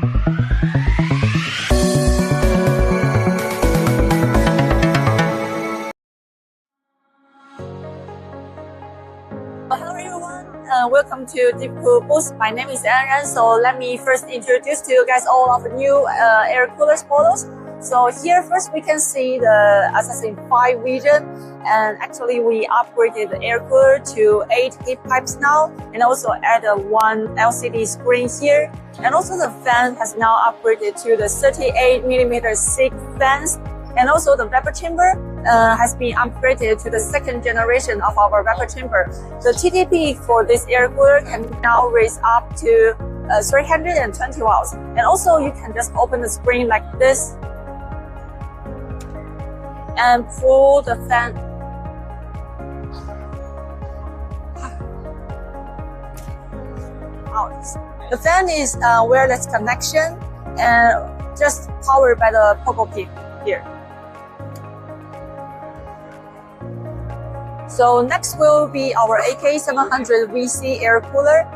Hello everyone, welcome to DeepCool booth. My name is Anran. So let me first introduce to you guys all of the new air coolers models. So here first we can see the Assassin 5 vision, and actually we upgraded the air cooler to 8 heat pipes now, and also add one LCD screen here. And also the fan has now upgraded to the 38mm thick fans, and also the vapor chamber has been upgraded to the second generation of our vapor chamber. The TDP for this air cooler can now raise up to 320 watts. And also you can just open the screen like this and pull the fan out. The fan is wireless connection and just powered by the pogo pin here. So next will be our AK700 VC air cooler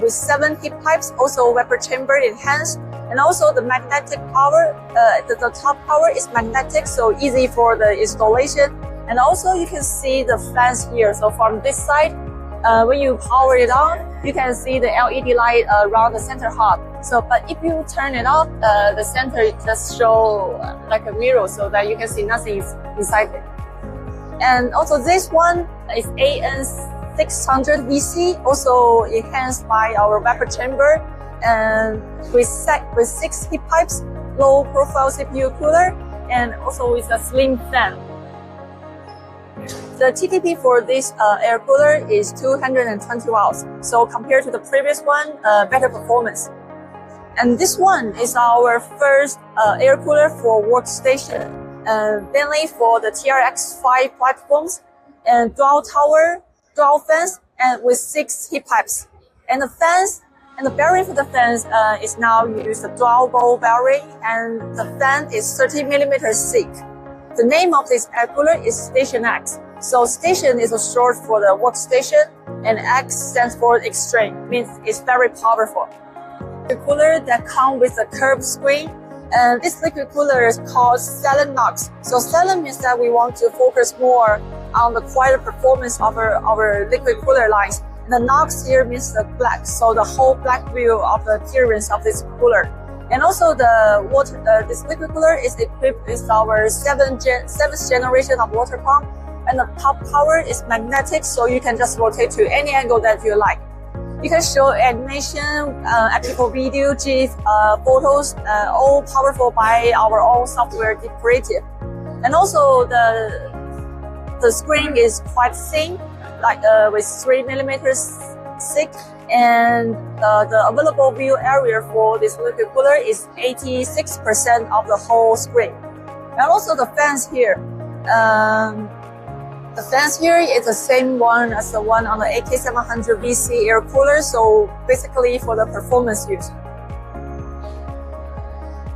with 7 heat pipes, also vapor chamber enhanced, and also the magnetic power. The top power is magnetic, so easy for the installation. And also you can see the fans here. So from this side, when you power it on, you can see the LED light around the center hub. So, but if you turn it off, the center just show like a mirror, so that you can see nothing inside it. And also this one is AN600 VC, also enhanced by our vapor chamber, and with 6 heat pipes, low profile CPU cooler, and also with a slim fan. The TDP for this air cooler is 220 watts. So compared to the previous one, better performance. And this one is our first air cooler for workstation, mainly for the TRX5 platforms, and dual tower, dual fans, and with 6 heat pipes. And the fans, and the bearing for the fans is now used a dual ball bearing, and the fan is 30mm thick. The name of this air cooler is Station X. So station is a short for the workstation, and X stands for extreme, means it's very powerful. The cooler that comes with a curved screen, and this liquid cooler is called silent NOx. So silent means that we want to focus more on the quiet performance of our liquid cooler lines. The NOx here means the black, so the whole black view of the appearance of this cooler. And also the water, this liquid cooler is equipped with our 7th generation of water pump, and the top power is magnetic, so you can just rotate to any angle that you like. You can show animation, electrical video, GIF, photos, all powerful by our own software DeepCreative. And also the screen is quite thin, like with 3mm thick, and the available view area for this liquid cooler is 86% of the whole screen. And also the fans here. The fans here is the same one as the one on the AK700 VC air cooler, so basically for the performance use.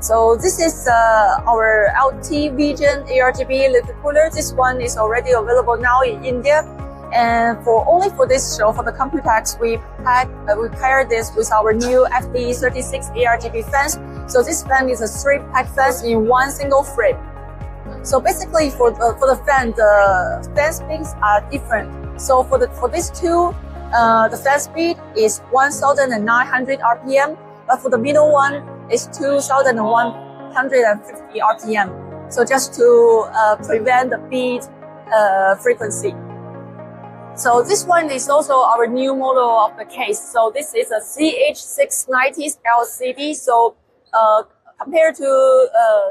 So this is our LT Vision ARGB liquid cooler. This one is already available now in India. And only for this show, for the Computex, we paired this with our new FD36 ARGB fans. So this fan is a 3-pack fans in one single frame. So basically for the fan speeds are different. So for these two, the fan speed is 1,900 RPM, but for the middle one is 2,150 RPM. So just to prevent the beat frequency. So this one is also our new model of the case. So this is a CH690 LCD. So compared to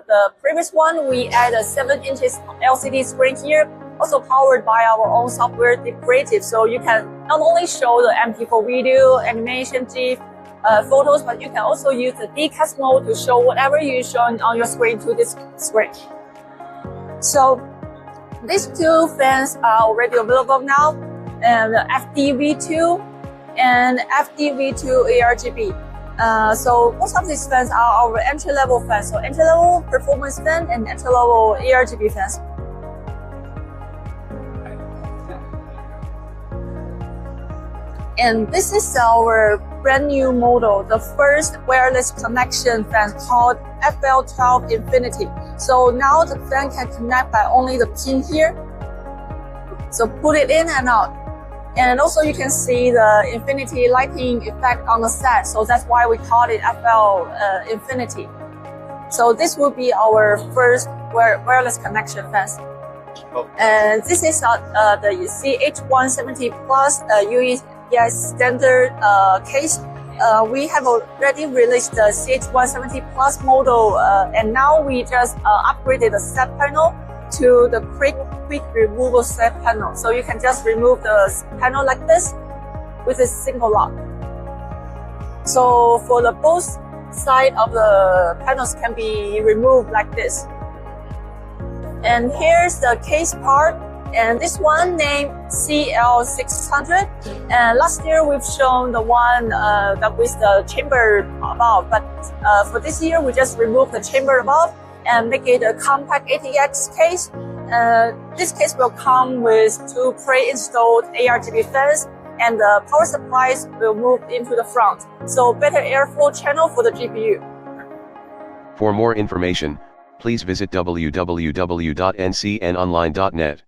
the previous one, we add a 7-inch LCD screen here, also powered by our own software DeepCreative. So you can not only show the MP4 video, animation, GIF, photos, but you can also use the decast mode to show whatever you show on your screen to this screen. So these two fans are already available now, and the FDV2 and FDV2 ARGB. So most of these fans are our entry-level fans, so entry-level performance fan and entry-level ARGB fans. And this is our brand new model, the first wireless connection fan called FL12 Infinity. So now the fan can connect by only the pin here. So put it in and out. And also you can see the infinity lighting effect on the set. So that's why we call it FL Infinity. So this will be our first wireless connection fans. And this is the CH170 Plus UES standard case. We have already released the CH170 Plus model, and now we just upgraded the set panel to the quick removal set panel. So you can just remove the panel like this with a single lock. So for the both side of the panels can be removed like this. And here's the case part, and this one named CL600. And last year we've shown the one that with the chamber above, but for this year we just removed the chamber above and make it a compact ATX case. This case will come with 2 pre-installed ARGB fans, and the power supplies will move into the front, so better airflow channel for the GPU. For more information, please visit www.ncnonline.net.